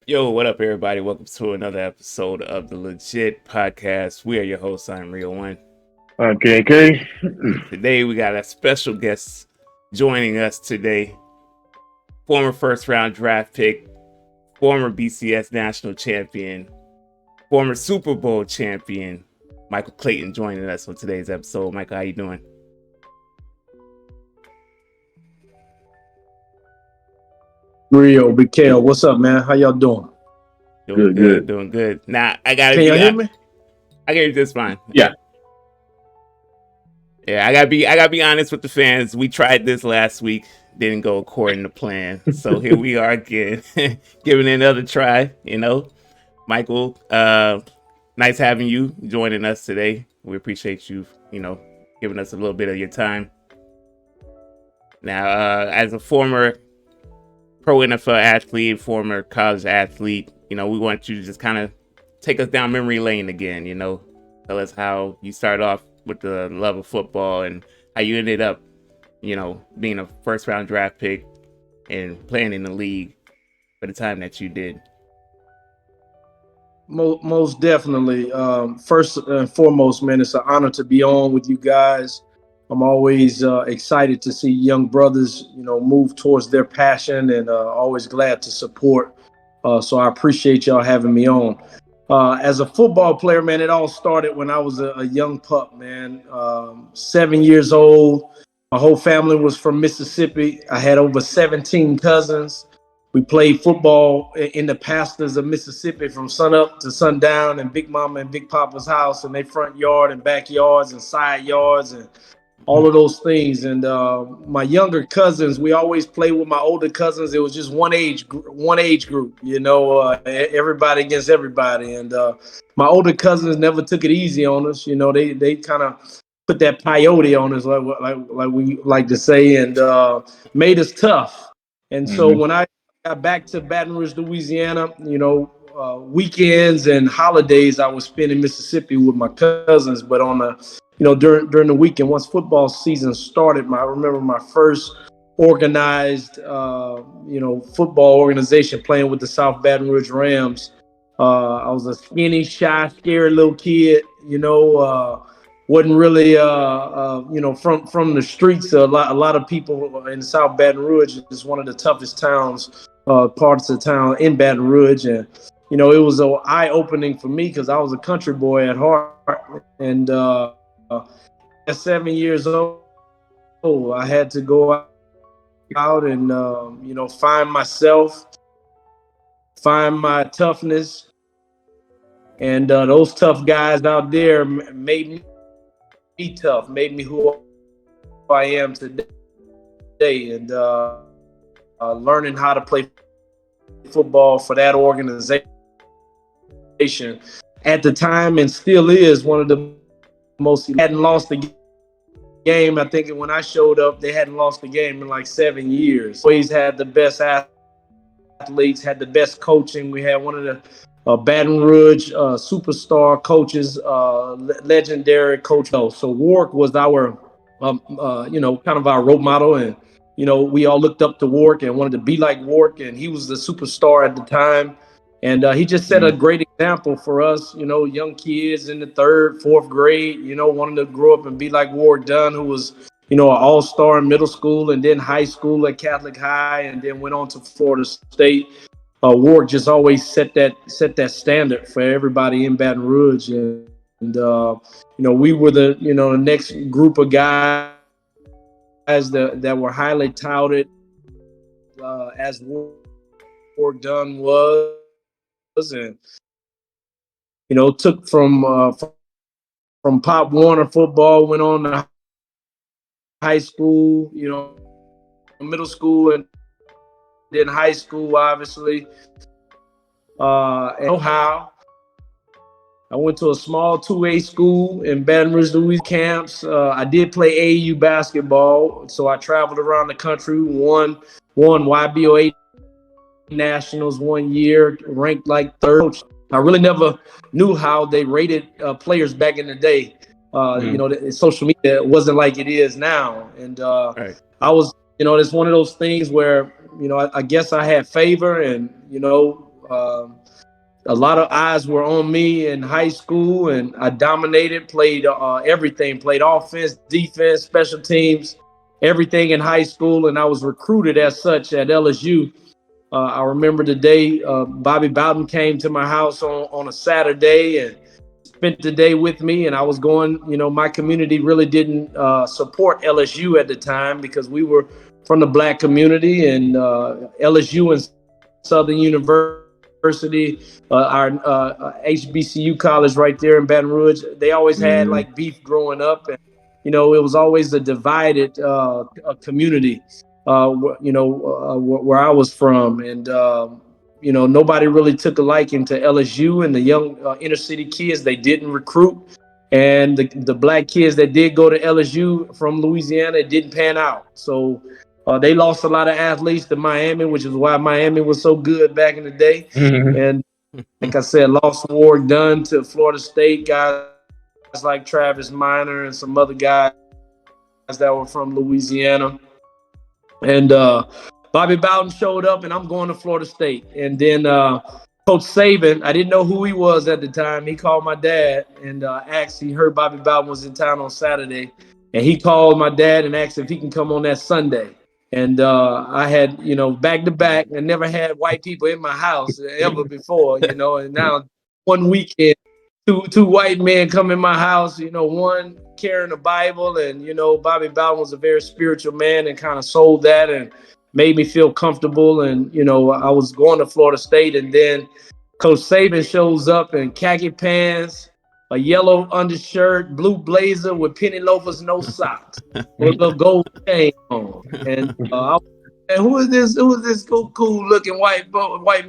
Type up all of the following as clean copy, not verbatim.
Yo, what up, everybody? Welcome to another episode of the Legit podcast. We are your hosts. I'm Real One. KK. Today, we got a special guest joining us today. Former first round draft pick, former BCS national champion, former Super Bowl champion, Michael Clayton joining us on today's episode. Michael, how you doing? Rio, Big Kale, what's up, man? How y'all doing? Doing Good, good, good. doing good. Now, I gotta Can y'all be, hear me? I get this fine. Yeah. Yeah, I gotta be honest with the fans. We tried this last week, didn't go according to plan. So here we are again, giving it another try. Michael, nice having you joining us today. We appreciate you, giving us a little bit of your time. Now, as a former pro NFL athlete, former college athlete, we want you to just kind of take us down memory lane again. Tell us how you started off with the love of football and how you ended up, being a first round draft pick and playing in the league for the time that you did. Most definitely. First and foremost, man, it's an honor to be on with you guys. I'm always excited to see young brothers, move towards their passion, and always glad to support. So I appreciate y'all having me on. As a football player, man, it all started when I was a young pup, man. 7 years old. My whole family was from Mississippi. I had over 17 cousins. We played football in the pastures of Mississippi from sun up to sundown, in Big Mama and Big Papa's house, and their front yard and backyards and side yards and all of those things. And my younger cousins, we always played with my older cousins. It was just one age group, everybody against everybody. And my older cousins never took it easy on us. They kind of put that peyote on us, like we like to say, and made us tough. And so Mm-hmm. when I got back to Baton Rouge, Louisiana, weekends and holidays I would spend in Mississippi with my cousins. But on the during the weekend, once football season started, I remember my first organized, football organization playing with the South Baton Rouge Rams. I was a skinny, shy, scary little kid. Wasn't really, from the streets. A lot of people in South Baton Rouge is one of the toughest towns, parts of town in Baton Rouge, and it was an eye opening for me because I was a country boy at heart, and at 7 years old, I had to go out and find myself, find my toughness, and those tough guys out there made me tough, made me who I am today, and learning how to play football for that organization at the time and still is one of the most. Hadn't lost the game. I think when I showed up, they hadn't lost the game in like 7 years. Always had the best athletes, had the best coaching. We had one of the Baton Rouge superstar coaches, legendary coach. So Warwick was our, kind of our role model, and we all looked up to Warwick and wanted to be like Warwick, and he was the superstar at the time. And he just set a great example for us, young kids in the third, fourth grade, wanting to grow up and be like Ward Dunn, who was, an all-star in middle school and then high school at Catholic High, and then went on to Florida State. Ward just always set that standard for everybody in Baton Rouge, and we were the next group of guys that were highly touted, as Ward Dunn was, and took from Pop Warner football, went on to high school, middle school, and then high school, obviously. And Ohio, I went to a small 2A school in Baton Rouge, Louisiana camps. I did play AAU basketball, so I traveled around the country, won YBOA nationals one year, ranked like third. I really never knew how they rated players back in the day. Social media wasn't like it is now, and Right. I was, it's one of those things where I guess I had favor, and a lot of eyes were on me in high school, and I dominated, played everything, played offense, defense, special teams, everything in high school, and I was recruited as such at LSU. I remember the day Bobby Bowden came to my house on a Saturday and spent the day with me, and I was going, my community really didn't support LSU at the time because we were from the black community, and LSU and Southern University, our HBCU college right there in Baton Rouge, they always had like beef growing up, and it was always a divided community. Where I was from, and nobody really took a liking to LSU, and the young inner city kids, they didn't recruit, and the black kids that did go to LSU from Louisiana, it didn't pan out. So they lost a lot of athletes to Miami, which is why Miami was so good back in the day. And like I said, lost Ward Dunn to Florida State, guys like Travis Minor and some other guys that were from Louisiana. And Bobby Bowden showed up, and I'm going to Florida State. And then Coach Saban, I didn't know who he was at the time. He called my dad and asked. He heard Bobby Bowden was in town on Saturday, and he called my dad and asked if he can come on that Sunday. And I had, back to back, and never had white people in my house ever before, And now one weekend, two white men come in my house, one carrying a Bible, and Bobby Bowden was a very spiritual man and kind of sold that and made me feel comfortable. And I was going to Florida State, and then Coach Saban shows up in khaki pants, a yellow undershirt, blue blazer with penny loafers, no socks, with a gold chain on. And who is this? Who is this cool looking white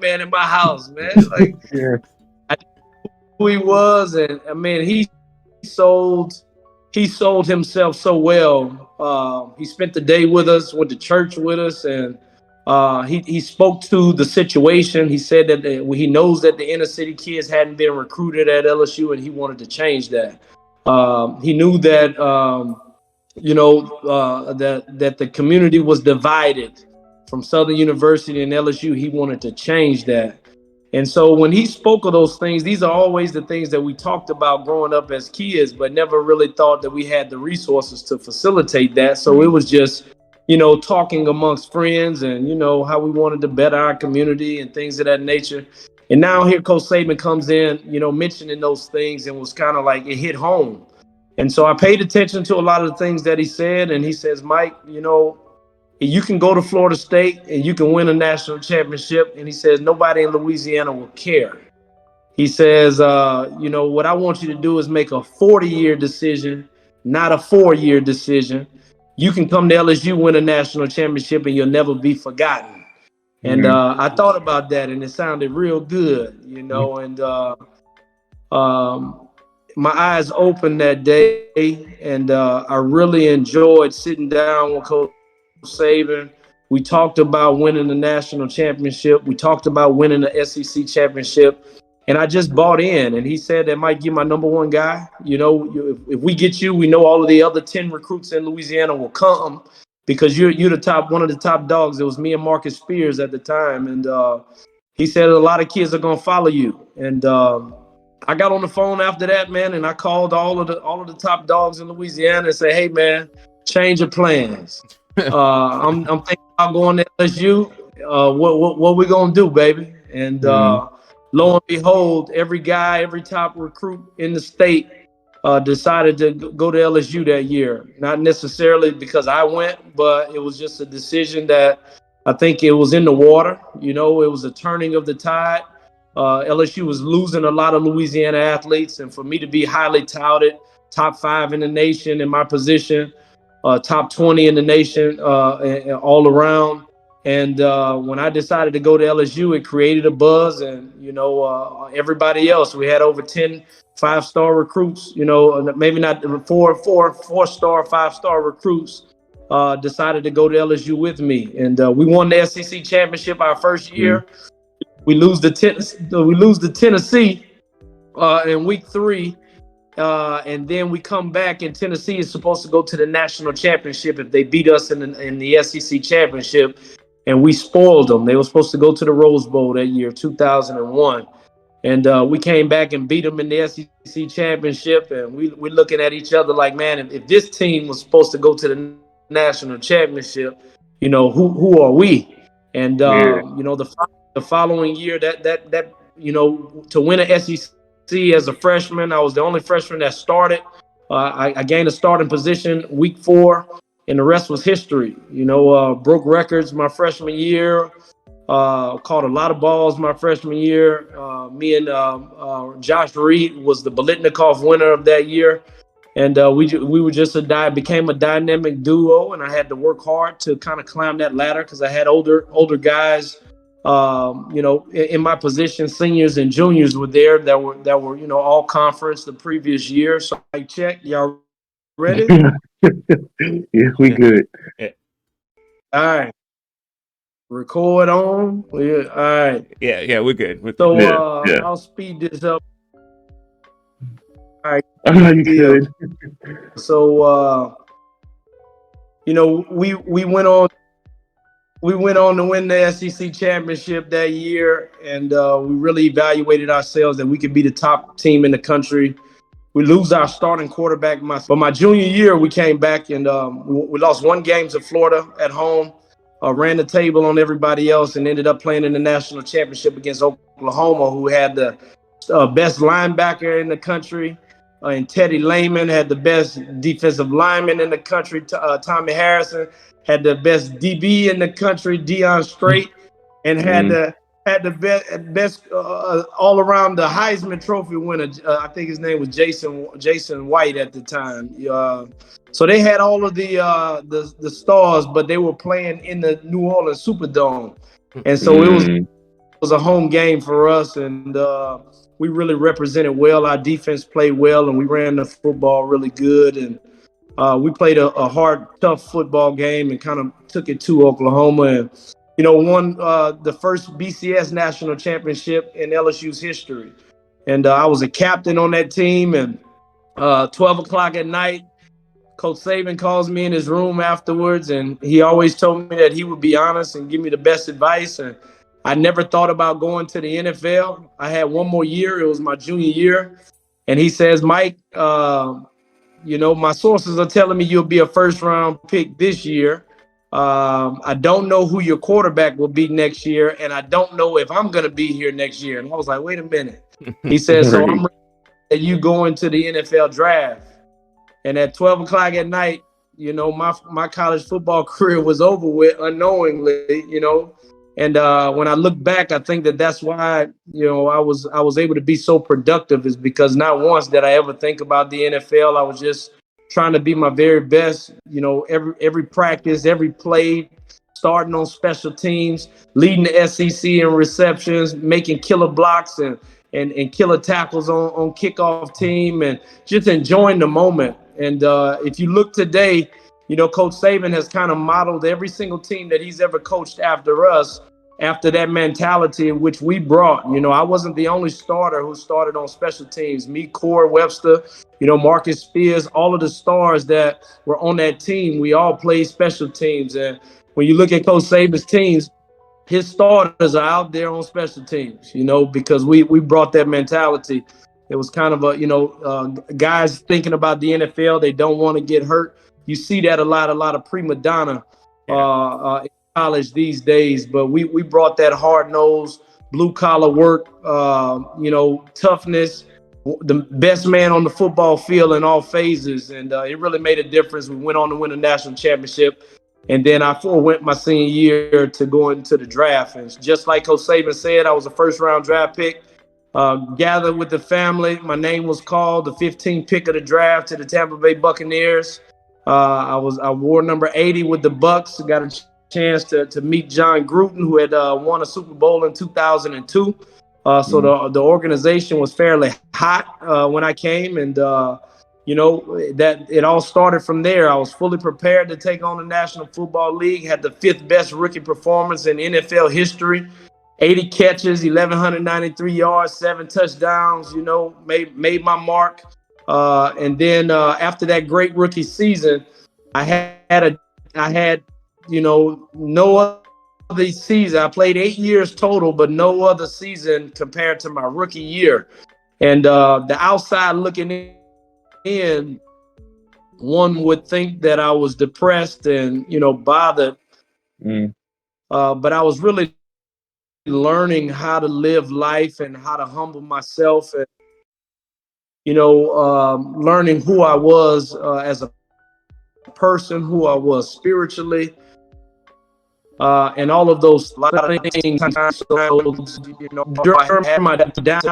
man in my house, man? Like, yeah. I knew who he was, and I mean, he sold himself so well. He spent the day with us, went to church with us, and he spoke to the situation. He said that he knows that the inner city kids hadn't been recruited at LSU, and he wanted to change that. He knew that that the community was divided from Southern University and LSU. He wanted to change that. And so when he spoke of those things, these are always the things that we talked about growing up as kids, but never really thought that we had the resources to facilitate that. So it was just, talking amongst friends and, how we wanted to better our community and things of that nature. And now here Coach Saban comes in, mentioning those things, and was kind of like it hit home. And so I paid attention to a lot of the things that he said. And he says, Mike, you can go to Florida State and you can win a national championship. And he says, nobody in Louisiana will care. He says, what I want you to do is make a 40-year decision, not a 4-year decision. You can come to LSU, win a national championship, and you'll never be forgotten. And I thought about that, and it sounded real good, and my eyes opened that day, and I really enjoyed sitting down with Coach Saban. We talked about winning the national championship. We talked about winning the SEC championship. And I just bought in. And he said that Mike, you're my number one guy. If we get you, we know all of the other 10 recruits in Louisiana will come because you're one of the top dogs. It was me and Marcus Spears at the time. And he said a lot of kids are going to follow you. And I got on the phone after that, man, and I called all of the top dogs in Louisiana and said, hey, man, change your plans. I'm thinking about going to LSU. What we gonna do, baby? And lo and behold, every top recruit in the state decided to go to LSU that year. Not necessarily because I went, but it was just a decision that I think it was in the water. It was a turning of the tide. LSU was losing a lot of Louisiana athletes, and for me to be highly touted, top 5 in the nation in my position. Top 20 in the nation all around. And when I decided to go to LSU, it created a buzz. And, everybody else, we had over 10 5-star recruits, maybe not four-star, 5-star recruits decided to go to LSU with me. And we won the SEC championship our first year. We lose to Tennessee in week 3. And then we come back, and Tennessee is supposed to go to the national championship if they beat us in the SEC championship. and we spoiled them. They were supposed to go to the Rose Bowl that year, 2001. And we came back and beat them in the SEC championship. And we're looking at each other like, man, if this team was supposed to go to the national championship, who are we? And Yeah. the following year, that to win an SEC as a freshman, I was the only freshman that started. I gained a starting position week 4, and the rest was history. Broke records my freshman year. Caught a lot of balls my freshman year. Me and Josh Reed was the Bolitnikoff winner of that year, and we were just became a dynamic duo. And I had to work hard to kind of climb that ladder because I had older guys, in my position. Seniors and juniors were there that were all conference the previous year. So I check, y'all ready? Yeah, we good. Yeah, All right, record on. Yeah, all right. yeah, we're good. We're good. So Yeah, yeah. I'll speed this up. All right, You deal. good? So we went on to win the SEC championship that year, and we really evaluated ourselves that we could be the top team in the country. We lose our starting quarterback, but my junior year we came back and we lost one game to Florida at home. Ran the table on everybody else and ended up playing in the national championship against Oklahoma, who had the best linebacker in the country. And Teddy Lehman had the best defensive lineman in the country. Tommy Harrison had the best DB in the country, Deion Strait, and Mm. had the best all around the Heisman Trophy winner. I think his name was Jason White at the time. So they had all of the stars, but they were playing in the New Orleans Superdome, and so it was Mm. a home game for us, and we really represented well. Our defense played well, and we ran the football really good, and we played a hard, tough football game and kind of took it to Oklahoma, and won the first BCS national championship in LSU's history. And I was a captain on that team, and 12 o'clock at night, Coach Saban calls me in his room afterwards, and he always told me that he would be honest and give me the best advice. And I never thought about going to the NFL. I had one more year. It was my junior year. And he says, Mike, my sources are telling me you'll be a first-round pick this year. I don't know who your quarterback will be next year, and I don't know if I'm going to be here next year. And I was like, wait a minute. He says, so I'm Right. ready that you go into the NFL draft. And at 12 o'clock at night, my college football career was over with unknowingly. And when I look back, I think that's why, I was able to be so productive, is because not once did I ever think about the NFL. I was just trying to be my very best, every practice, every play, starting on special teams, leading the SEC in receptions, making killer blocks and killer tackles on kickoff team, and just enjoying the moment. And if you look today, Coach Saban has kind of modeled every single team that he's ever coached after us, after that mentality which we brought. I wasn't the only starter who started on special teams. Me, Corey Webster, Marcus Spears, all of the stars that were on that team, we all played special teams. And when you look at Coach Saban's teams, his starters are out there on special teams, because we brought that mentality. It was kind of guys thinking about the NFL. They don't want to get hurt. You see that a lot of prima donna Yeah. in college these days. But we brought that hard nosed, blue collar work, toughness, the best man on the football field in all phases, and it really made a difference. We went on to win a national championship. And then I forewent my senior year to go into the draft. And just like Coach Saban said, I was a first-round draft pick. Gathered with the family. My name was called, the 15th pick of the draft, to the Tampa Bay Buccaneers. I wore number 80 with the Bucks. Got a chance to meet John Gruden, who had won a Super Bowl in 2002. So the organization was fairly hot when I came, and that it all started from there. I was fully prepared to take on the National Football League. Had the 5th best rookie performance in NFL history. 80 catches, 1,193 yards, 7 touchdowns. Made my mark. And then after that great rookie season, I had no other these seasons. I played 8 years total, but no other season compared to my rookie year. And the outside looking in, one would think that I was depressed and, bothered. But I was really learning how to live life and how to humble myself, and learning who I was as a person, who I was spiritually, and all of those things. During my down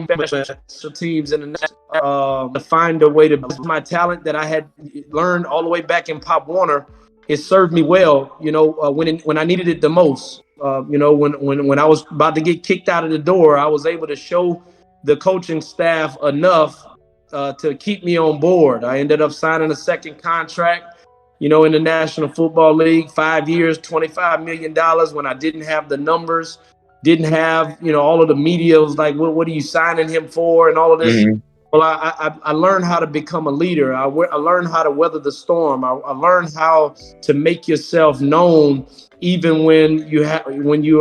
special teams and to find a way to build my talent that I had learned all the way back in Pop Warner. It served me well, when I needed it the most. When I was about to get kicked out of the door, I was able to show the coaching staff enough to keep me on board. I ended up signing a second contract, in the National Football League, 5 years, $25 million, when I didn't have the numbers, didn't have, all of the media was like, what are you signing him for? And all of this. Mm-hmm. Well, I learned how to become a leader. I learned how to weather the storm. I learned how to make yourself known, even when you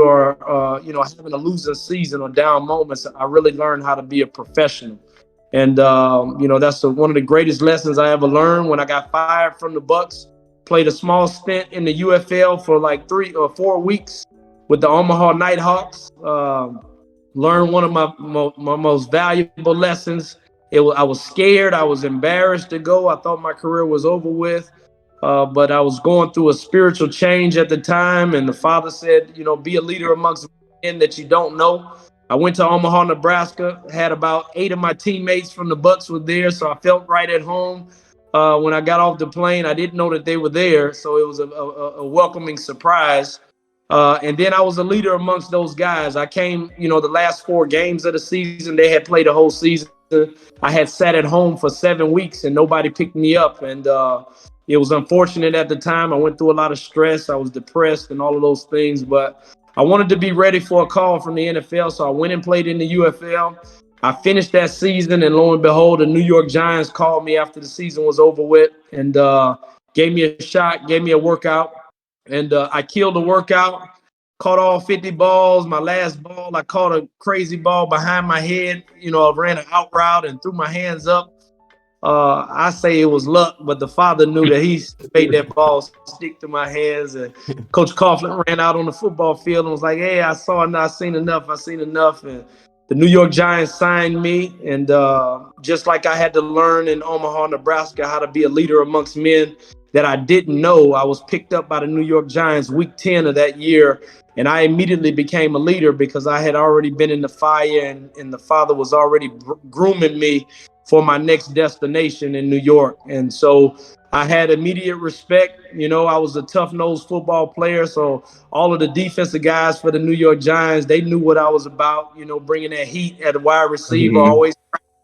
are having a losing season or down moments. I really learned how to be a professional. And, that's one of the greatest lessons I ever learned. When I got fired from the Bucks, played a small stint in the UFL for like 3 or 4 weeks with the Omaha Nighthawks. Learned one of my most valuable lessons. I was scared. I was embarrassed to go. I thought my career was over with. But I was going through a spiritual change at the time. And the Father said, be a leader amongst men that you don't know. I went to Omaha, Nebraska, had about 8 of my teammates from the Bucks were there, so I felt right at home. When I got off the plane, I didn't know that they were there, so it was a welcoming surprise. And then I was a leader amongst those guys. I came, the last 4 games of the season, they had played a whole season. I had sat at home for 7 weeks and nobody picked me up. And it was unfortunate at the time. I went through a lot of stress. I was depressed and all of those things, but I wanted to be ready for a call from the NFL, so I went and played in the UFL. I finished that season, and lo and behold, the New York Giants called me after the season was over with and gave me a shot, gave me a workout, and I killed the workout, caught all 50 balls. My last ball, I caught a crazy ball behind my head. I ran an out route and threw my hands up. I say it was luck, but the Father knew that he made that ball stick to my hands. And Coach Coughlin ran out on the football field and was like, "Hey, I seen enough. And the New York Giants signed me. And just like I had to learn in Omaha, Nebraska, how to be a leader amongst men that I didn't know, I was picked up by the New York Giants week 10 of that year. And I immediately became a leader because I had already been in the fire, and the Father was already grooming me for my next destination in New York. And so I had immediate respect. I was a tough-nosed football player, so all of the defensive guys for the New York Giants, they knew what I was about, bringing that heat at a wide receiver, always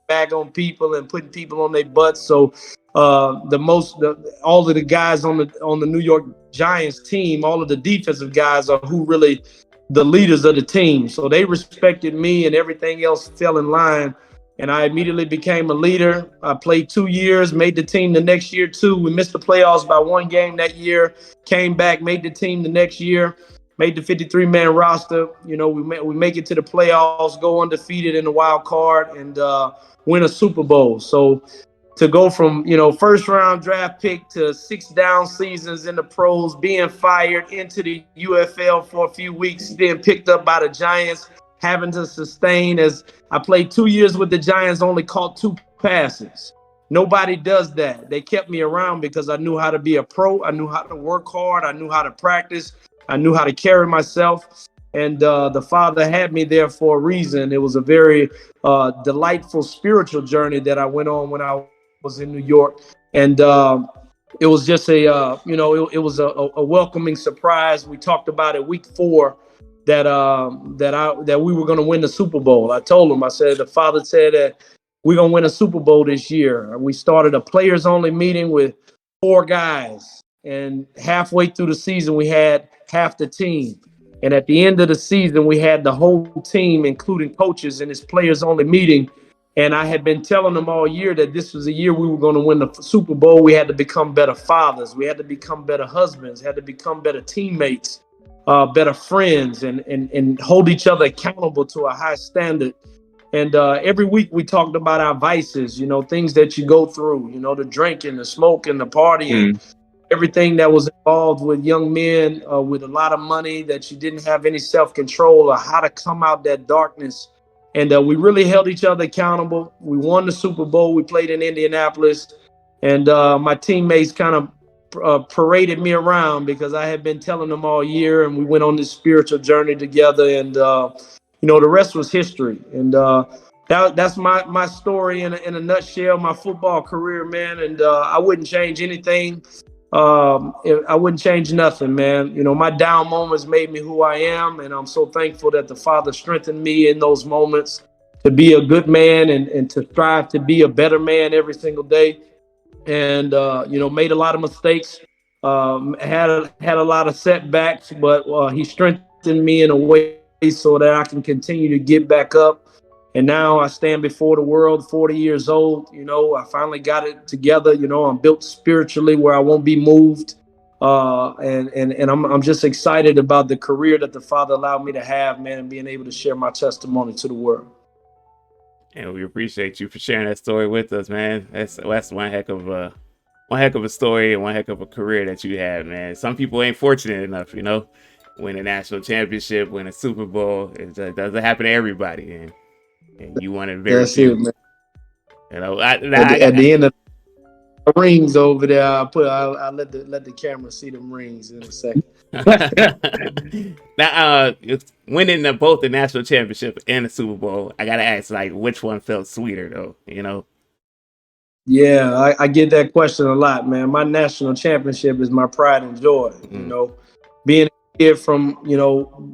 back on people and putting people on their butts. So all of the guys on the New York Giants team, all of the defensive guys are who really the leaders of the team. So they respected me, and everything else fell in line. And I immediately became a leader. I played 2 years, made the team the next year too. We missed the playoffs by 1 game that year, came back, made the team the next year, made the 53-man roster. We make it to the playoffs, go undefeated in the wild card, and win a Super Bowl. So to go from, first round draft pick to 6 down seasons in the pros, being fired, into the UFL for a few weeks, being picked up by the Giants, having to sustain, as I played 2 years with the Giants, only caught 2 passes. Nobody does that. They kept me around because I knew how to be a pro. I knew how to work hard. I knew how to practice. I knew how to carry myself. And the Father had me there for a reason. It was a very delightful spiritual journey that I went on when I was in New York. And it was just it was a welcoming surprise. We talked about it week 4. That we were going to win the Super Bowl. I told him, I said, the Father said that we're going to win a Super Bowl this year. We started a players only meeting with 4 guys, and halfway through the season, we had half the team. And at the end of the season, we had the whole team, including coaches, in this players only meeting. And I had been telling them all year that this was a year we were going to win the Super Bowl. We had to become better fathers. We had to become better husbands, had to become better teammates. better friends, and hold each other accountable to a high standard. And every week we talked about our vices, things that you go through, the drinking, the smoking, the partying, everything that was involved with young men with a lot of money that you didn't have any self-control, or how to come out that darkness. And we really held each other accountable. We won the Super Bowl. We played in Indianapolis. And my teammates kind of paraded me around because I had been telling them all year, and we went on this spiritual journey together. And, the rest was history. And that's my story in a nutshell, my football career, man. And I wouldn't change anything. I wouldn't change nothing, man. My down moments made me who I am, and I'm so thankful that the Father strengthened me in those moments to be a good man and to strive to be a better man every single day. And made a lot of mistakes, had a lot of setbacks, but he strengthened me in a way so that I can continue to get back up. And now I stand before the world, 40 years old. I finally got it together. I'm built spiritually where I won't be moved. And I'm just excited about the career that the Father allowed me to have, man, and being able to share my testimony to the world. And we appreciate you for sharing that story with us, man. That's one heck of a story and one heck of a career that you had, man. Some people ain't fortunate enough, win a national championship, win a Super Bowl. It just doesn't happen to everybody, and you won it very few. That's it, man. At the end of the rings over there, I'll let the camera see them rings in a second. Now, winning both the national championship and the Super Bowl, I gotta ask, which one felt sweeter, though? Yeah, I get that question a lot, man. My national championship is my pride and joy. Being a kid from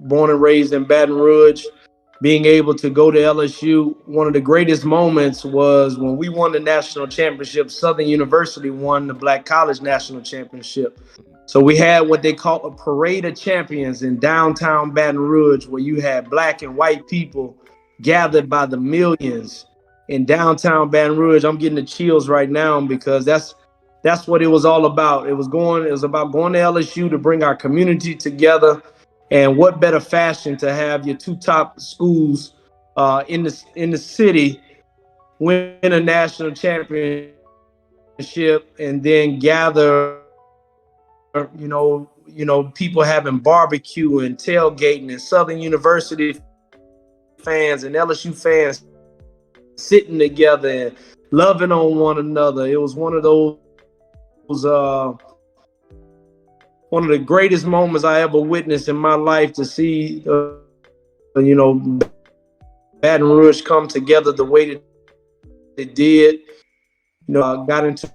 born and raised in Baton Rouge, being able to go to LSU. One of the greatest moments was when we won the national championship. Southern University won the Black College National Championship. So we had what they call a parade of champions in downtown Baton Rouge, where you had black and white people gathered by the millions in downtown Baton Rouge. I'm getting the chills right now because that's what it was all about. It was about going to LSU to bring our community together. And what better fashion to have your two top schools in the city win a national championship and then gather, people having barbecue and tailgating, and Southern University fans and LSU fans sitting together and loving on one another. It was one of the greatest moments I ever witnessed in my life, to see, Baton Rouge come together the way that it did. I got into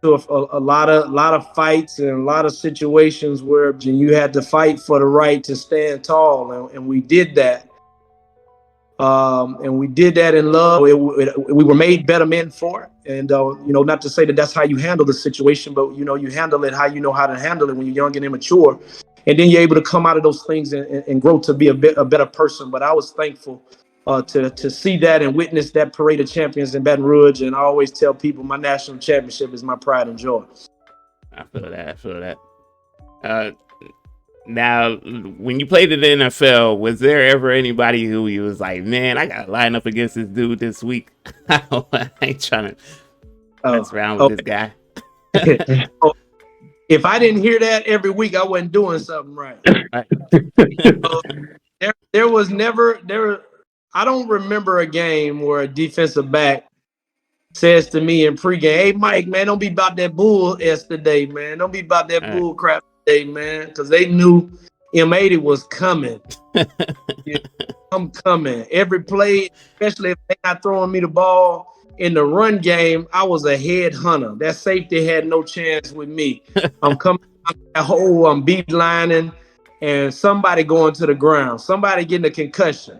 a lot of fights and a lot of situations where you had to fight for the right to stand tall, and we did that. And we did that in love. We were made better men for it. And, not to say that that's how you handle the situation, but, you handle it how you know how to handle it when you're young and immature. And then you're able to come out of those things and grow to be a better person. But I was thankful to see that and witness that parade of champions in Baton Rouge. And I always tell people my national championship is my pride and joy. I feel that. Now, when you played in the NFL, was there ever anybody who you was like, man, I got to line up against this dude this week? I ain't trying to mess around with this guy. If I didn't hear that every week, I wasn't doing something right. There was never, I don't remember a game where a defensive back says to me in pregame, hey, Mike, man, don't be about that bull yesterday, man. Don't be about that bull crap today, man. Because they knew M80 was coming. I'm coming. Every play, especially if they're not throwing me the ball in the run game, I was a head hunter. That safety had no chance with me. I'm coming out that hole, I'm beatlining, and somebody going to the ground. Somebody getting a concussion,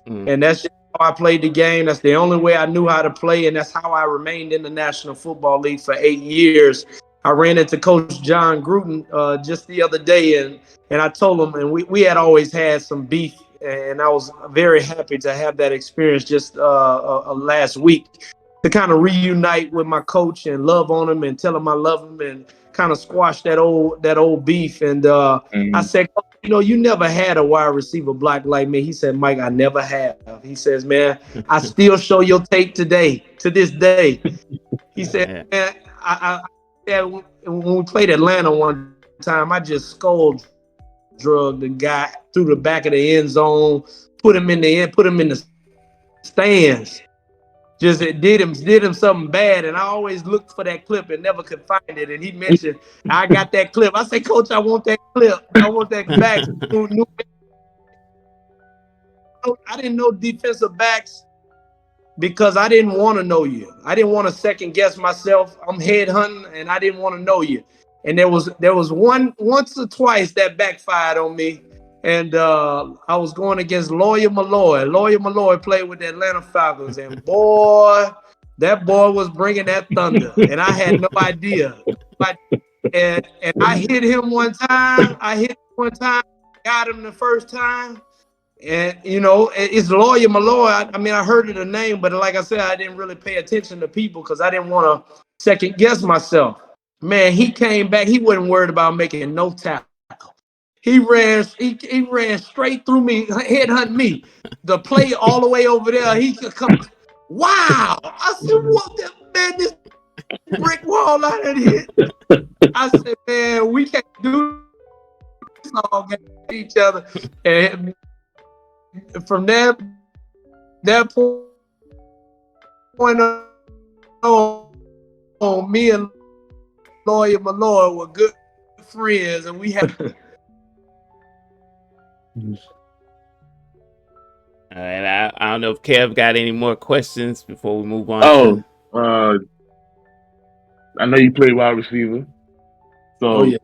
And that's just how I played the game. That's the only way I knew how to play, and that's how I remained in the National Football League for 8 years. I ran into Coach John Gruden just the other day, and I told him, and we had always had some beef, and I was very happy to have that experience just last week to kind of reunite with my coach and love on him and tell him I love him and kind of squash that old beef. And I said, you never had a wide receiver block like me. He said, Mike, I never have. He says, man, I still show your tape today, to this day. He said, man, when we played Atlanta one time, I just skull drug the guy through the back of the end zone, put him in the stands. Just did him something bad, and I always looked for that clip and never could find it. And he mentioned, I got that clip. I said, Coach, I want that clip. I want that back. I didn't know defensive backs because I didn't want to know you. I didn't want to second guess myself. I'm head hunting, and I didn't want to know you. And there was once or twice that backfired on me. And I was going against Lawyer Malloy. Lawyer Malloy played with the Atlanta Falcons, and boy, that boy was bringing that thunder, and I had no idea. And I hit him one time. Got him the first time. And, it's Lawyer Malloy. I heard of the name, but like I said, I didn't really pay attention to people because I didn't want to second guess myself. Man, he came back. He wasn't worried about making no tackle. He ran straight through me, headhunt me. The play all the way over there. He could come. Wow! I said, "What, man? This brick wall out of here." I said, "Man, we can't do this all against each other." And from that point on, me and Lawyer Malloy were good friends, and we had. All right, I don't know if Kev got any more questions before we move on. I know you play wide receiver, so a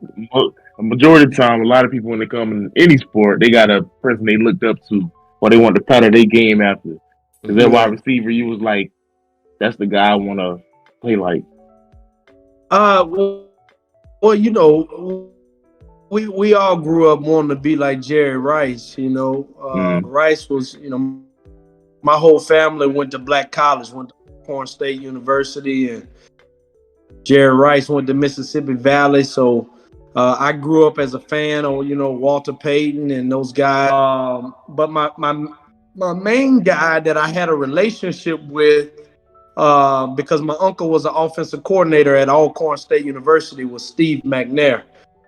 majority of the time, a lot of people when they come in any sport, they got a person they looked up to, or they want to pattern their game after. Is that wide receiver? You was like, that's the guy I want to play like. We all grew up wanting to be like Jerry Rice. Rice was, my whole family went to black college, went to Corn State University, and Jerry Rice went to Mississippi Valley. So I grew up as a fan of, Walter Payton and those guys. But my main guy that I had a relationship with, because my uncle was an offensive coordinator at Alcorn State University, was Steve McNair.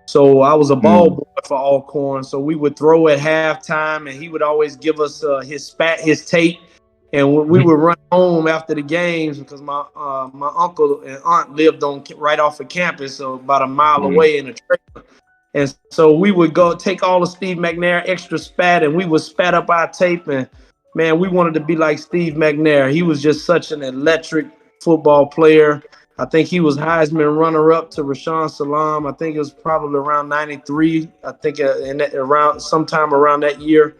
So I was a ball boy for Alcorn. So we would throw at halftime, and he would always give us his tape. And we would run home after the games because my uncle and aunt lived right off of campus, so about a mile away in a trailer. And so we would go take all of Steve McNair extra spat, and we would spat up our tape. And man, we wanted to be like Steve McNair. He was just such an electric football player. I think he was Heisman runner-up to Rashawn Salam. I think it was probably around 93. I think sometime around that year.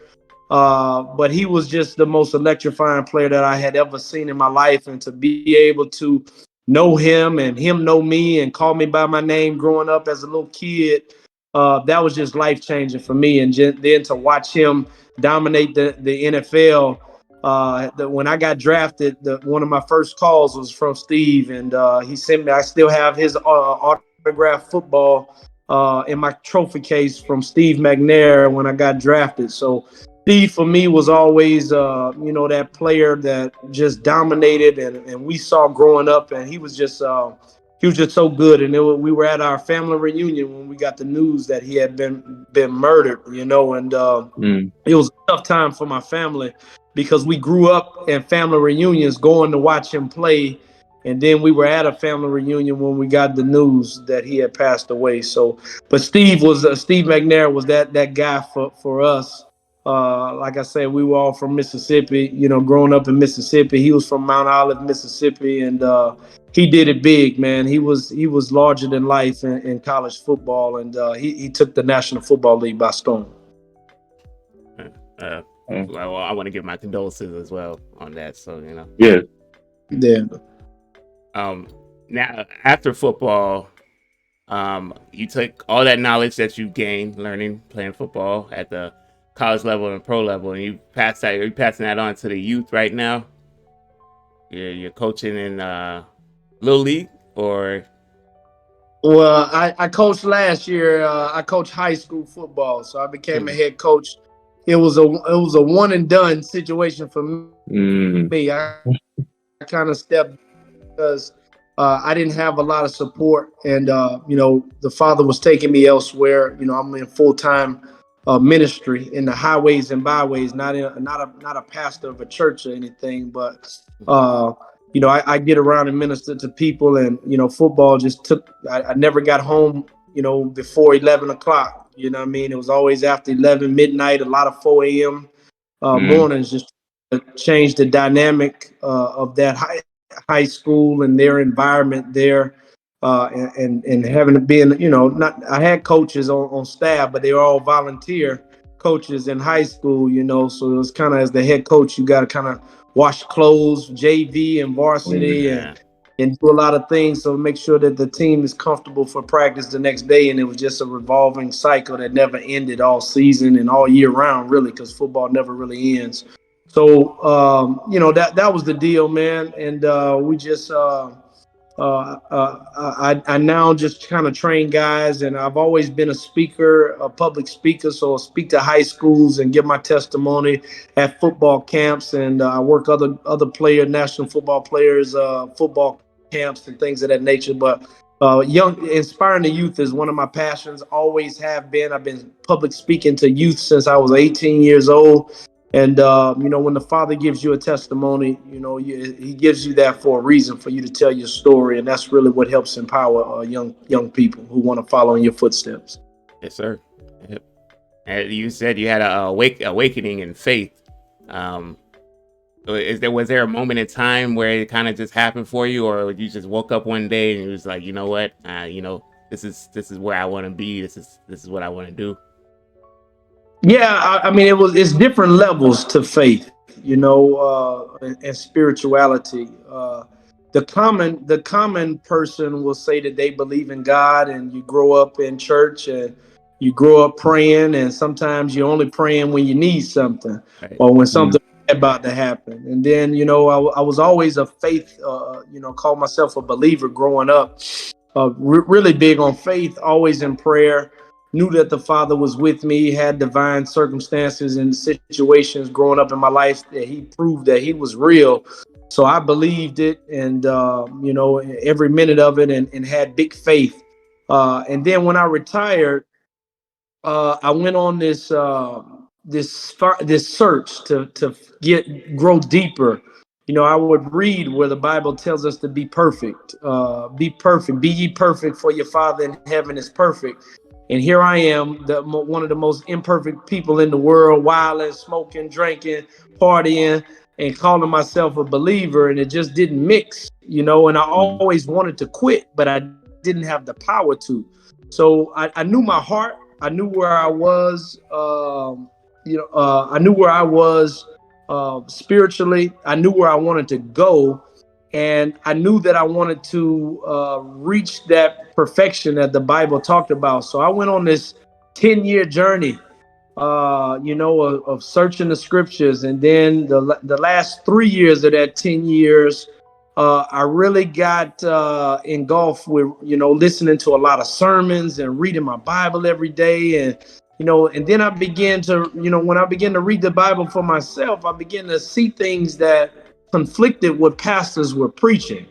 But he was just the most electrifying player that I had ever seen in my life. And to be able to know him and him know me and call me by my name growing up as a little kid, that was just life-changing for me. And then to watch him dominate the NFL. When I got drafted, one of my first calls was from Steve, and he sent me. I still have his autographed football in my trophy case from Steve McNair when I got drafted. So Steve for me was always, that player that just dominated, and we saw growing up, and he was just so good. And we were at our family reunion when we got the news that he had been murdered, and it was a tough time for my family, because we grew up in family reunions going to watch him play. And then we were at a family reunion when we got the news that he had passed away. So, but Steve McNair was that guy for us. Like I said, we were all from Mississippi, growing up in Mississippi. He was from Mount Olive, Mississippi. And he did it big, man. He was larger than life in college football. And he took the National Football League by storm. Well, I want to give my condolences as well on that. So, Yeah. Now after football, you took all that knowledge that you gained learning playing football at the college level and pro level, and you're passing that on to the youth right now. You're coaching in Little League or Well, I coached last year. I coached high school football, so I became a Mm, head coach. It was a one and done situation for me. Mm. I kind of stepped because I didn't have a lot of support, and the father was taking me elsewhere. I'm in full time ministry in the highways and byways, not a pastor of a church or anything, but I get around and minister to people, and football just took. I never got home, before 11 o'clock. You know what I mean? It was always after 11 midnight, a lot of 4 a.m. Mm. Mornings, just to change the dynamic of that high school and their environment there. And having to be in, not I had coaches on staff, but they were all volunteer coaches in high school, so it was kind of, as the head coach, you got to kind of wash clothes, JV and varsity, Mm. and do a lot of things, so make sure that the team is comfortable for practice the next day. And it was just a revolving cycle that never ended all season and all year round, really, because football never really ends. So that was the deal, man. And we just I now just kind of train guys, and I've always been a speaker, a public speaker. So I speak to high schools and give my testimony at football camps, and I work national football players, football camps and things of that nature. But inspiring the youth is one of my passions. Always have been. I've been public speaking to youth since I was 18 years old. And when the Father gives you a testimony, He gives you that for a reason, for you to tell your story, and that's really what helps empower young people who want to follow in your footsteps. yes, sir. Yep. And you said you had a awakening in faith. Um, was there a moment in time where it kind of just happened for you, or you just woke up one day and you was like, you know what, this is where I want to be. This is what I want to do. Yeah, I mean, it's different levels to faith, and spirituality. The common person will say that they believe in God, and you grow up in church and you grow up praying, and sometimes you're only praying when you need something Right. or when Mm. something about to happen. And then I was always a faith, called myself a believer growing up, really big on faith, always in prayer. Knew that the Father was with me, had divine circumstances and situations growing up in my life that He proved that He was real. So I believed it, and every minute of it, and had big faith. And then when I retired, I went on this search to grow deeper. I would read where the Bible tells us to be perfect. Be perfect. Be ye perfect, for your Father in heaven is perfect. And here I am, one of the most imperfect people in the world, wilding, smoking, drinking, partying, and calling myself a believer, and it just didn't mix. And I Mm. always wanted to quit, but I didn't have the power to. So I knew my heart. I knew where I was. I knew where I was spiritually. I knew where I wanted to go, and I knew that I wanted to reach that perfection that the Bible talked about. So I went on this 10-year journey, of searching the scriptures, and then the last 3 years of that 10 years, I really got engulfed with listening to a lot of sermons and reading my Bible every day, and then I began to when I began to read the Bible for myself, I began to see things that conflicted what pastors were preaching,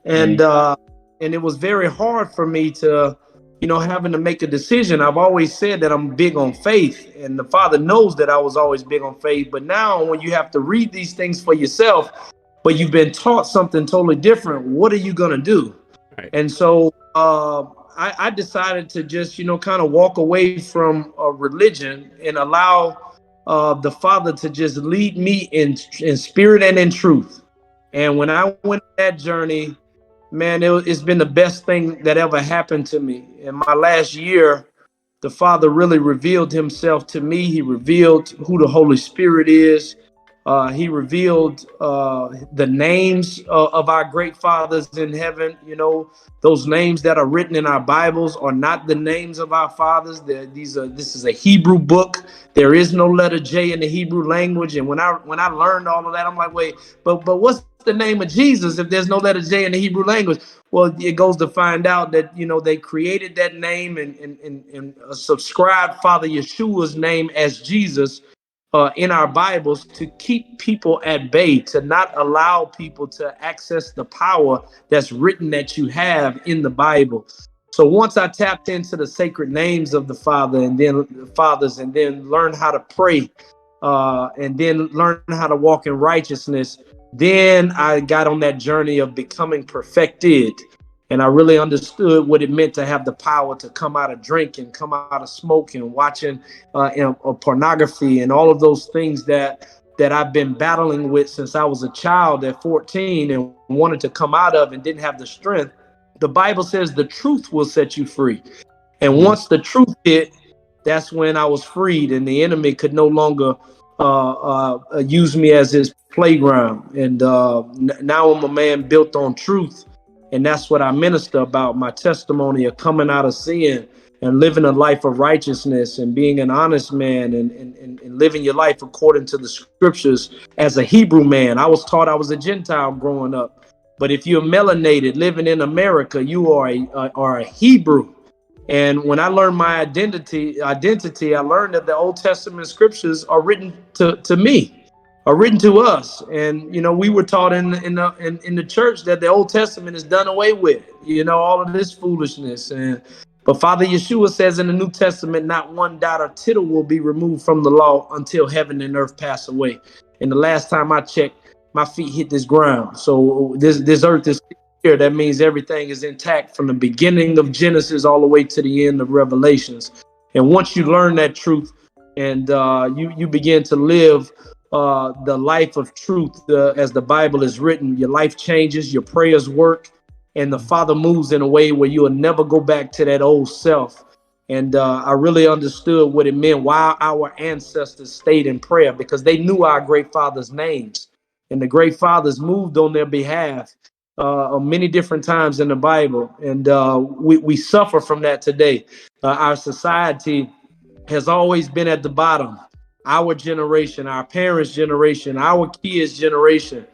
and Mm. uh, and it was very hard for me to having to make a decision. I've always said that I'm big on faith, and the Father knows that I was always big on faith. But now, when you have to read these things for yourself, but you've been taught something totally different, what are you going to do? Right. And so I decided to just, kind of walk away from religion and allow the Father to just lead me in spirit and in truth. And when I went on that journey, man, it's been the best thing that ever happened to me. In my last year, the Father really revealed Himself to me. He revealed who the Holy Spirit is. He revealed the names of our great fathers in heaven. Those names that are written in our Bibles are not the names of our fathers. This is a Hebrew book. There is no letter J in the Hebrew language. And when I learned all of that, I'm like, wait, but what's the name of Jesus if there's no letter J in the Hebrew language? Well, it goes to find out that, they created that name and subscribed Father Yeshua's name as Jesus in our Bibles to keep people at bay, to not allow people to access the power that's written that you have in the Bible. So once I tapped into the sacred names of the Father and then the fathers, and then learned how to pray, and then learn how to walk in righteousness, then I got on that journey of becoming perfected. And I really understood what it meant to have the power to come out of drinking, come out of smoking, watching pornography, and all of those things that I've been battling with since I was a child at 14 and wanted to come out of and didn't have the strength. The Bible says the truth will set you free. And once the truth hit, that's when I was freed, and the enemy could no longer use me as his playground. And now I'm a man built on truth. And that's what I minister about, my testimony of coming out of sin and living a life of righteousness and being an honest man and living your life according to the scriptures as a Hebrew man. I was taught I was a Gentile growing up. But if you're melanated living in America, you are a Hebrew. And when I learned my identity, I learned that the Old Testament scriptures are written to me. Are written to us, and we were taught in the church that the Old Testament is done away with. All of this foolishness, but Father Yeshua says in the New Testament, not one dot or tittle will be removed from the law until heaven and earth pass away. And the last time I checked, my feet hit this ground. So this earth is here. That means everything is intact from the beginning of Genesis all the way to the end of Revelations. And once you learn that truth, and you begin to live the life of truth as the Bible is written, your life changes, your prayers work, and the Father moves in a way where you will never go back to that old self. And I really understood what it meant, why our ancestors stayed in prayer, because they knew our great fathers' names, and the great fathers moved on their behalf many different times in the Bible. And we suffer from that today. Our society has always been at the bottom. Our generation, our parents' generation, our kids' generation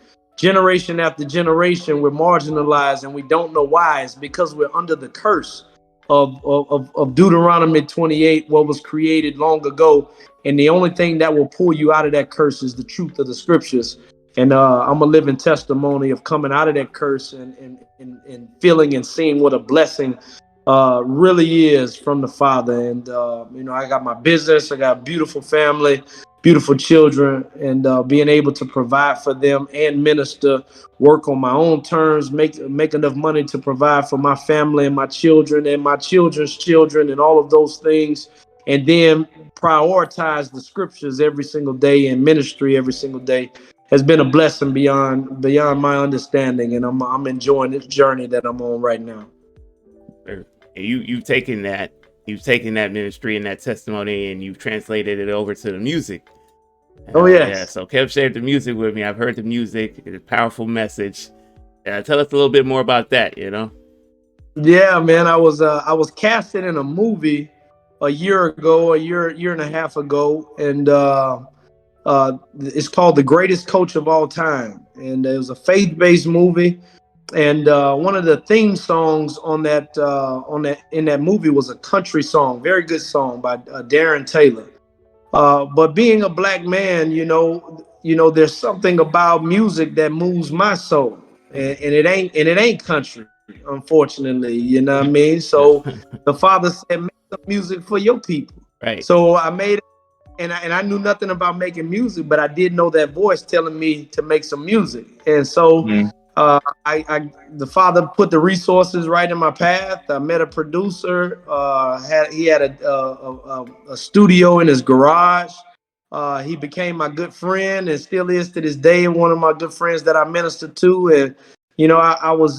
after generation, we're marginalized, and we don't know why. It's because we're under the curse of Deuteronomy 28, what was created long ago. And the only thing that will pull you out of that curse is the truth of the scriptures. And I'm a living testimony of coming out of that curse and feeling and seeing what a blessing really is from the Father. And I got my business, I got a beautiful family, beautiful children, and being able to provide for them and minister, work on my own terms, make enough money to provide for my family and my children and my children's children and all of those things, and then prioritize the scriptures every single day and ministry every single day has been a blessing beyond my understanding. And I'm enjoying this journey that I'm on right now. You've taken that ministry and that testimony, and you've translated it over to the music. Oh yes. Yeah. So Kev shared the music with me. I've heard the music. It's a powerful message. Tell us a little bit more about that. Yeah, man. I was casted in a movie a year and a half ago, and it's called The Greatest Coach of All Time, and it was a faith-based movie. And one of the theme songs in that movie was a country song, very good song by Darren Taylor. But being a black man, there's something about music that moves my soul, and it ain't country, unfortunately. You know what I mean? So the Father said, make some music for your people. Right. So I made it, and I knew nothing about making music, but I did know that voice telling me to make some music, and so. The Father put the resources right in my path. I met a producer. He had a studio in his garage. He became my good friend and still is to this day one of my good friends that I minister to. And I was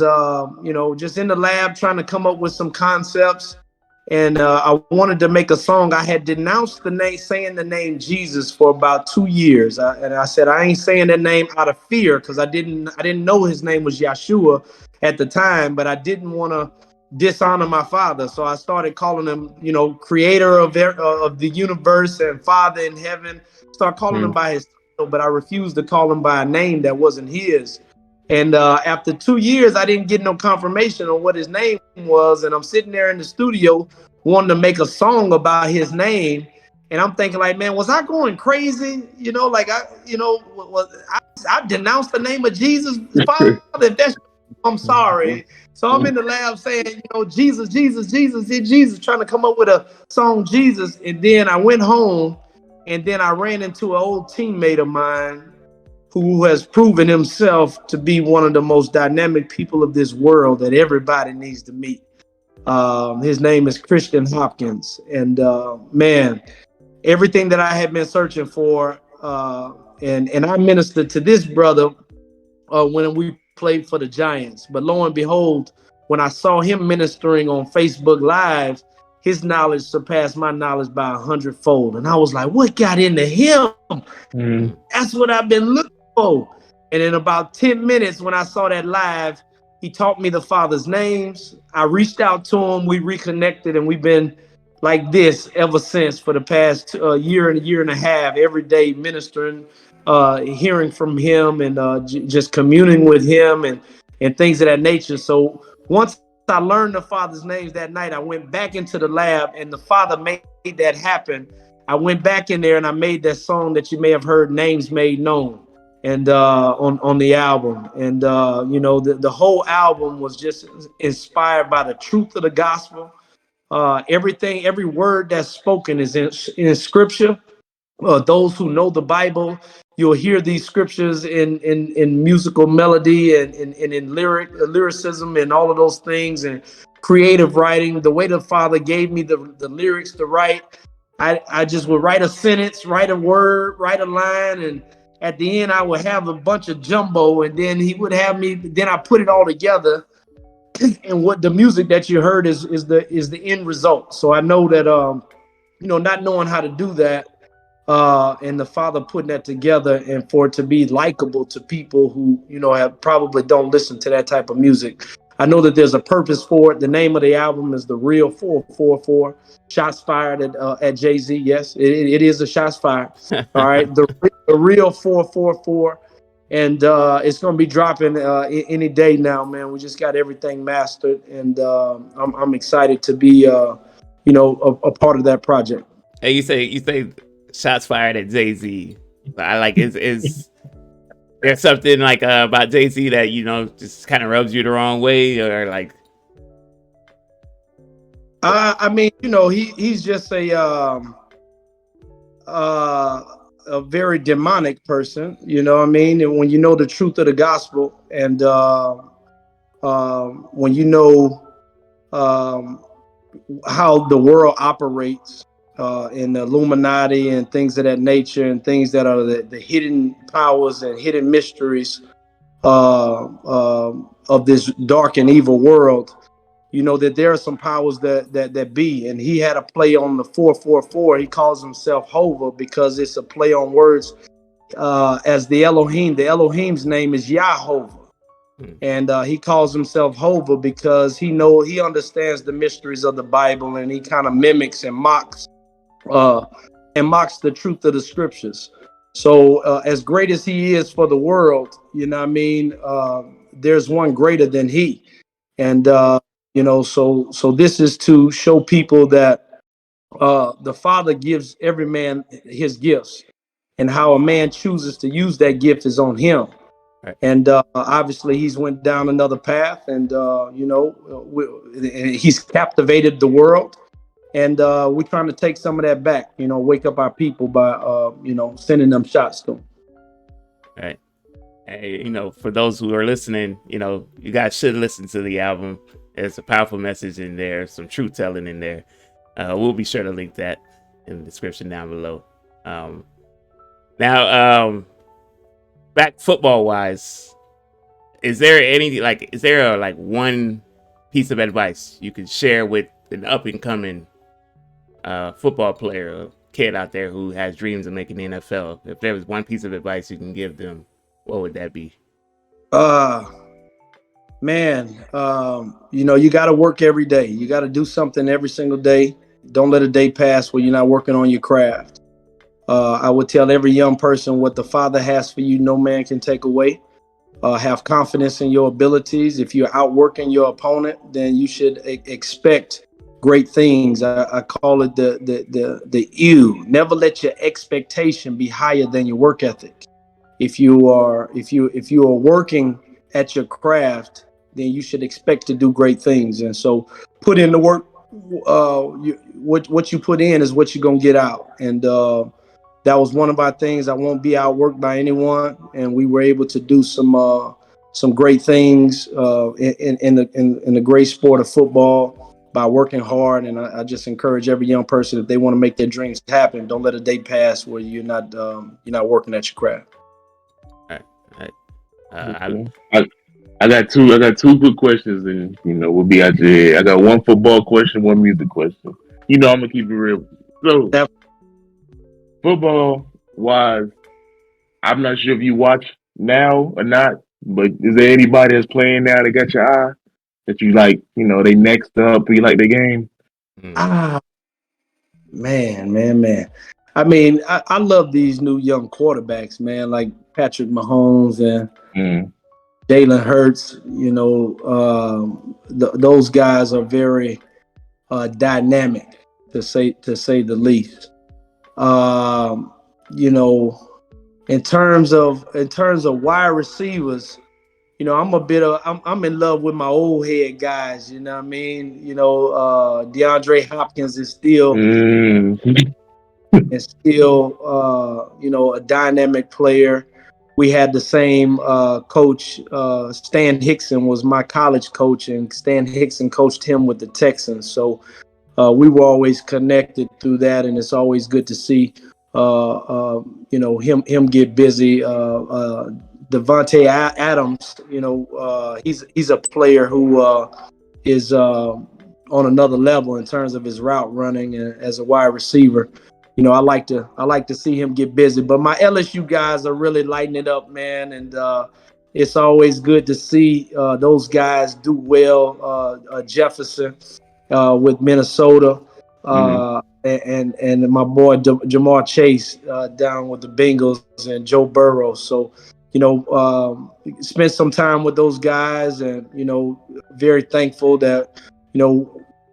just in the lab trying to come up with some concepts. And I wanted to make a song. I had denounced saying the name Jesus for about 2 years. And I said, I ain't saying that name out of fear, because I didn't know his name was Yeshua at the time, but I didn't want to dishonor my Father. So I started calling him, creator of the universe and Father in heaven. Start calling him by his title, but I refused to call him by a name that wasn't his. And after 2 years, I didn't get no confirmation on what his name was. And I'm sitting there in the studio wanting to make a song about his name. And I'm thinking like, man, was I going crazy? Like I denounced the name of Jesus. Father, if that's, I'm sorry. So I'm in the lab saying, Jesus, Jesus, Jesus, Jesus, trying to come up with a song, Jesus. And then I went home and then I ran into an old teammate of mine who has proven himself to be one of the most dynamic people of this world that everybody needs to meet. His name is Christian Hopkins. And man, everything that I had been searching for, and I ministered to this brother when we played for the Giants. But lo and behold, when I saw him ministering on Facebook Live, his knowledge surpassed my knowledge by 100-fold. And I was like, what got into him? That's what I've been looking for. And in about 10 minutes, when I saw that live, he taught me the Father's names. I reached out to him. We reconnected, and we've been like this ever since for the past year and a half, every day ministering, hearing from him, and just communing with him and things of that nature. So once I learned the Father's names that night, I went back into the lab, and the Father made that happen. I went back in there and I made that song that you may have heard, Names Made Known, and on the album. And the whole album was just inspired by the truth of the gospel. Every word that's spoken is in scripture. Those who know the Bible, you'll hear these scriptures in musical melody and in lyricism and all of those things, and creative writing. The way the Father gave me the lyrics to write, I just would write a sentence, write a word, write a line, and at the end I would have a bunch of jumbo, and then he would have me, then I put it all together. And what the music that you heard is the end result. So I know that not knowing how to do that, and the Father putting that together, and for it to be likable to people who have probably don't listen to that type of music. I know that there's a purpose for it. The name of the album is The Real 444. Shots fired at Jay-Z. Yes, it is a shots fired. All right, the Real 444. And it's going to be dropping any day now, man. We just got everything mastered, and I'm excited to be a part of that project. Hey, you say shots fired at Jay-Z. I like, is there something like about Jay-Z that just kind of rubs you the wrong way, or like? I mean, he's just a very demonic person, what I mean? And when you know the truth of the gospel, and when you know how the world operates, in the Illuminati and things of that nature, and things that are the hidden powers and hidden mysteries of this dark and evil world, that there are some powers that be. And he had a play on the 444. He calls himself Hova because it's a play on words as the Elohim. The Elohim's name is Yahovah. And he calls himself Hova because he understands the mysteries of the Bible, and he kind of mimics and mocks the truth of the scriptures. So as great as he is for the world, there's one greater than he. And so this is to show people that the Father gives every man his gifts, and how a man chooses to use that gift is on him. Right. And obviously he's went down another path, and he's captivated the world, and we're trying to take some of that back. Wake up our people by sending them shots to them. Right. Hey, for those who are listening, you guys should listen to the album. There's a powerful message in there, some truth telling in there. We'll be sure to link that in the description down below. Now, back football wise, is there one piece of advice you could share with an up and coming football player, kid out there who has dreams of making the NFL? If there was one piece of advice you can give them, what would that be? Man, you got to work every day. You got to do something every single day. Don't let a day pass where you're not working on your craft. I would tell every young person, what the Father has for you, no man can take away. have confidence in your abilities. If you're outworking your opponent, then you should expect great things. I call it the U. Never let your expectation be higher than your work ethic. If you are working at your craft, then you should expect to do great things. And so, put in the work. What you put in is what you're gonna get out. And that was one of our things. I won't be outworked by anyone, and we were able to do some great things in the great sport of football by working hard. And I just encourage every young person, if they want to make their dreams happen, don't let a day pass where you're not working at your craft. All right. I got two. I got two good questions, and we'll be out your head. I got one football question, one music question. I'm gonna keep it real. So, football wise, I'm not sure if you watch now or not, but is there anybody that's playing now that got your eye that you like? They next up. You like the game? Ah, man. I mean, I love these new young quarterbacks, man, like Patrick Mahomes and Jalen Hurts. Those guys are very dynamic, to say the least. You know, in terms of wide receivers, I'm in love with my old head guys. You know what I mean? DeAndre Hopkins is still a dynamic player. We had the same coach. Stan Hickson was my college coach, and Stan Hickson coached him with the Texans. So we were always connected through that, and it's always good to see him get busy. Devontae Adams, he's a player who is on another level in terms of his route running and as a wide receiver. I like to see him get busy. But my LSU guys are really lighting it up, man, and it's always good to see those guys do well. Jefferson with Minnesota, and my boy Jamar Chase down with the Bengals, and Joe Burrow. So, spent some time with those guys, and very thankful that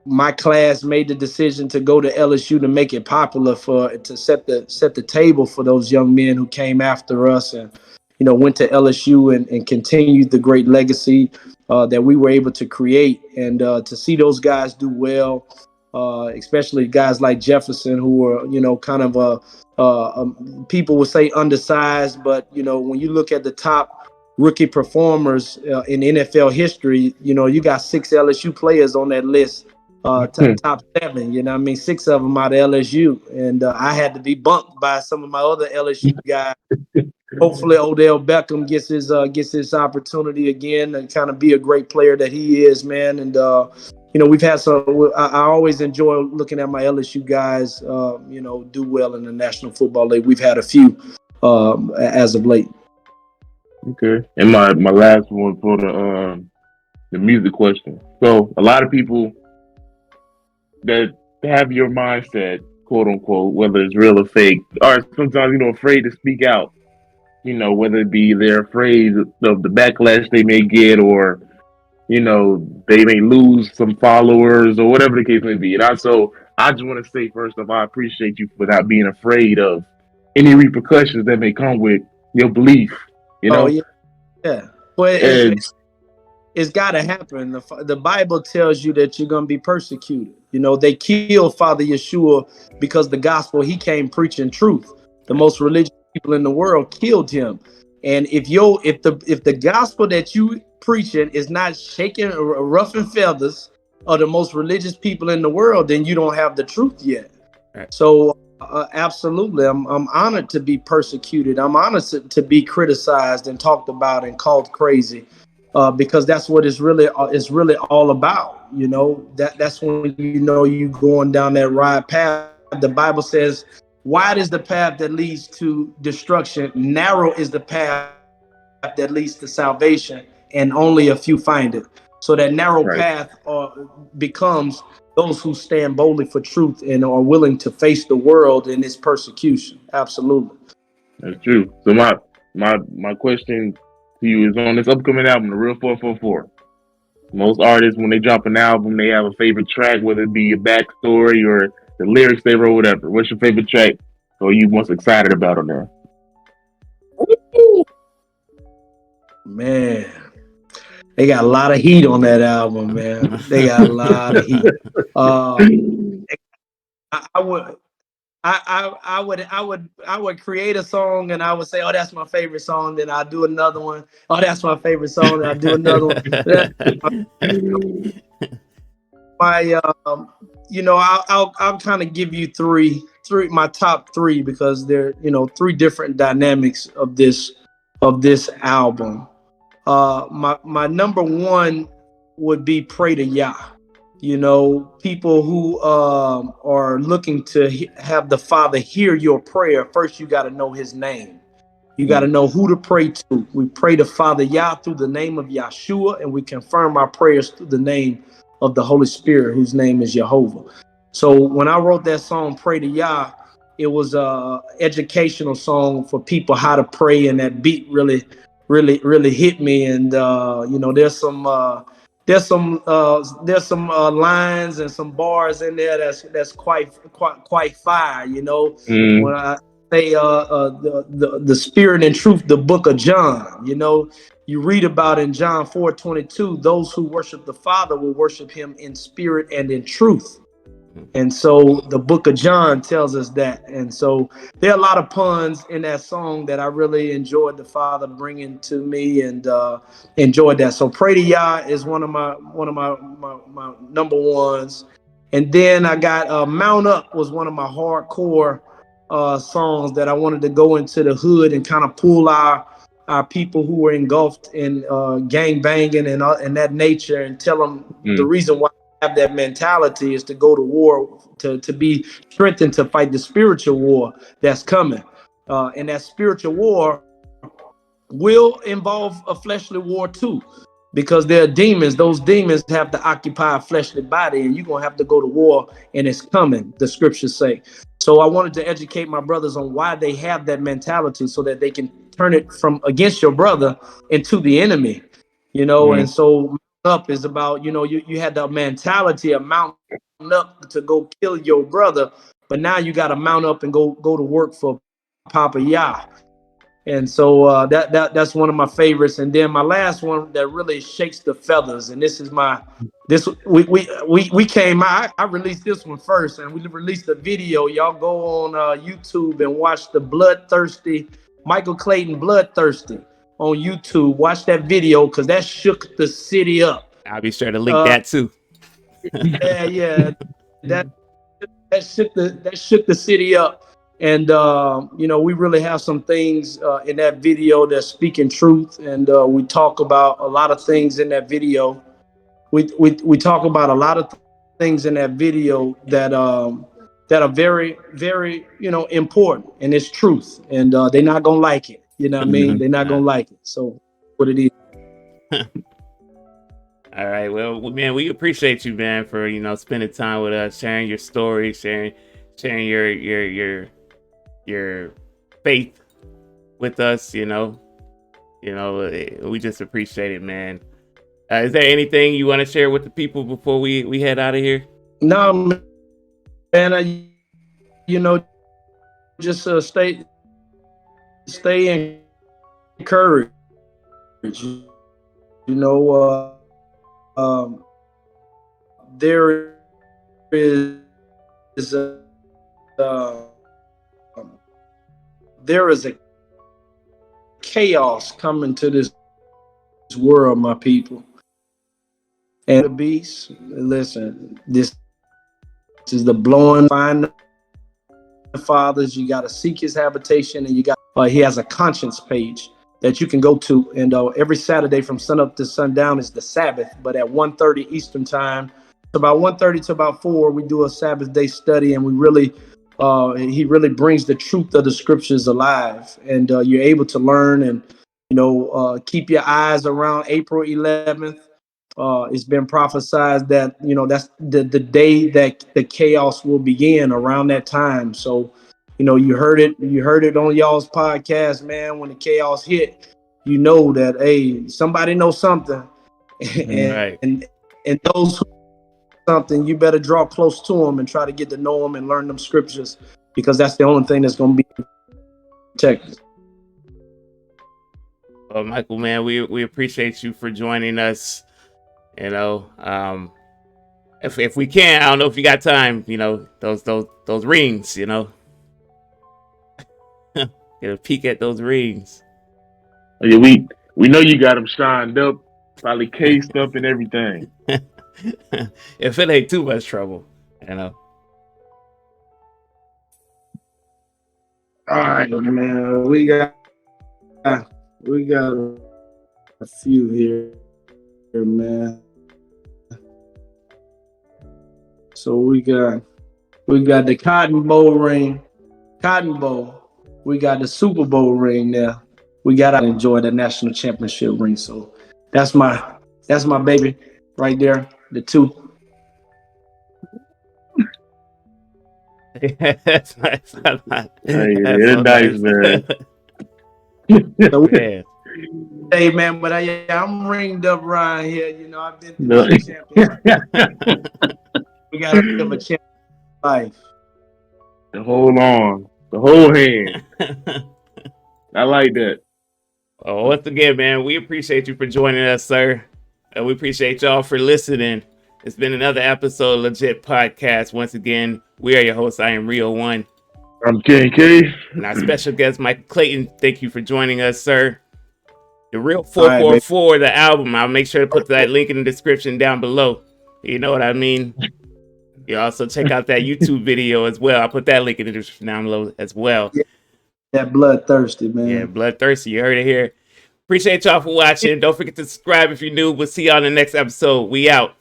my class made the decision to go to LSU to make it popular, to set the table for those young men who came after us, and went to LSU and continued the great legacy that we were able to create. And to see those guys do well, especially guys like Jefferson, who were kind of people would say undersized, but when you look at the top rookie performers in NFL history, you got 6 LSU players on that list. Top 7, 6 of them out of LSU, and I had to be bumped by some of my other LSU guys. Hopefully Odell Beckham gets his opportunity again and kind of be a great player that he is, man. And we've had some. I always enjoy looking at my LSU guys, do well in the National Football League. We've had a few as of late. Okay, and my last one for the music question. So a lot of people that have your mindset, quote unquote, whether it's real or fake, are sometimes afraid to speak out. Whether it be they're afraid of the backlash they may get, or they may lose some followers, or whatever the case may be. And I just want to say, first off, I appreciate you for not being afraid of any repercussions that may come with your belief. Oh yeah. Well, it's got to happen. The Bible tells you that you're going to be persecuted. They killed Father Yeshua because the gospel, he came preaching truth. The most religious people in the world killed him. And if the gospel that you preaching is not shaking or ruffling feathers of the most religious people in the world, then you don't have the truth yet. Right. So absolutely, I'm honored to be persecuted. I'm honored to be criticized and talked about and called crazy. Because that's what it's really all about. That's when you going down that right path. The Bible says, wide is the path that leads to destruction, narrow is the path that leads to salvation, and only a few find it. So that narrow path becomes those who stand boldly for truth and are willing to face the world in its persecution. Absolutely. That's true. So my question you is on this upcoming album, The Real 444. Most artists, when they drop an album, they have a favorite track, whether it be a backstory or the lyrics they wrote, whatever. What's your favorite track or you most excited about on there? Man, they got a lot of heat on that album, man. They got a lot of heat. I would. I would create a song and I would say, "Oh, that's my favorite song." Then I'll do another one. "Oh, that's my favorite song." Then I'll do another one. I'll kind of give you three my top three because they're three different dynamics of this album. My number one would be "Pray to Yah." People who are looking to have the Father hear your prayer, first you got to know his name. You got to know who to pray to. We pray to Father Yah through the name of Yahshua, and we confirm our prayers through the name of the Holy Spirit, whose name is Jehovah. So when I wrote that song, Pray to Yah, it was a educational song for people how to pray, and that beat really hit me. And there's some lines and some bars in there that's quite fire. When I say the Spirit and Truth, the book of John. You read about in John 4:22, those who worship the Father will worship him in spirit and in truth. And so the book of John tells us that. And so there are a lot of puns in that song that I really enjoyed the Father bringing to me, and enjoyed that. So Pray to Yah is one of my number ones. And then I got Mount Up was one of my hardcore songs that I wanted to go into the hood and kind of pull our people who were engulfed in gang banging and that nature, and tell them the reason why have that mentality is to go to war, to be strengthened to fight the spiritual war that's coming. And that spiritual war will involve a fleshly war too, because there are demons. Those demons have to occupy a fleshly body, and you're going to have to go to war, and it's coming, the scriptures say. So I wanted to educate my brothers on why they have that mentality, so that they can turn it from against your brother into the enemy, and so up is about, you had the mentality of mounting up to go kill your brother, but now you got to mount up and go to work for Papa Yah. And so that's one of my favorites. And then my last one that really shakes the feathers, and we came out. I released this one first, and we released the video. Y'all go on YouTube and watch the Bloodthirsty, Michael Clayton Bloodthirsty on YouTube. Watch that video, because that shook the city up. I'll be sure to link that too. Yeah. That shook the city up. And we really have some things in that video that's speaking truth, and we talk about a lot of things in that video. We talk about a lot of things in that video that are very, very important, and it's truth, and they're not gonna like it. You know what I mean? They're not gonna like it. So what it is. All right. Well, man, we appreciate you, man, for spending time with us, sharing your story, sharing your faith with us. We just appreciate it, man. Is there anything you want to share with the people before we head out of here? No, man. Just stay encouraged. There is a chaos coming to this world, my people. And the beast, listen, this is the blowing, find the fathers. You got to seek his habitation, and he has a conscience page that you can go to, and every Saturday from sunup to sundown is the Sabbath. But at 1:30 Eastern time, about 1:30 to about 4, we do a Sabbath day study, and we really, he really brings the truth of the scriptures alive, and you're able to learn, and keep your eyes around April 11th. It's been prophesied that that's the day that the chaos will begin, around that time. So you heard it on y'all's podcast, man. When the chaos hit, you know that, hey, somebody knows something, Right. and those who know something, you better draw close to them and try to get to know them and learn them scriptures, because that's the only thing that's going to be protected. Well, Michael, man, we appreciate you for joining us. You know, if we can, I don't know if you got time. You know, those rings. You know, get a peek at those rings. Yeah, we know you got them shined up, probably cased up and everything. If it ain't too much trouble, you know. All right, man, we got a few here, man. So we got the Cotton Bowl ring, Cotton Bowl. We got the Super Bowl ring now. We got to enjoy the national championship ring. So that's my baby right there. The two. That's nice. They're nice, man. So Man. hey, man, but I'm ringed up around here. You know, I've been through the championship. We got to live a champion life. Hold on. The whole hand. I like that. Well, once again, man, we appreciate you for joining us, sir. And we appreciate y'all for listening. It's been another episode of Legit Podcast. Once again, we are your hosts. I am Rio One. I'm KK. And our special guest, Michael Clayton. Thank you for joining us, sir. The Real 444, the album. I'll make sure to put that link in the description down below. You know what I mean? You also check out that YouTube video as well. I'll put that link in the description down below as well. Yeah, that bloodthirsty, man. Yeah, bloodthirsty. You heard it here. Appreciate y'all for watching. Don't forget to subscribe if you're new. We'll see y'all in the next episode. We out.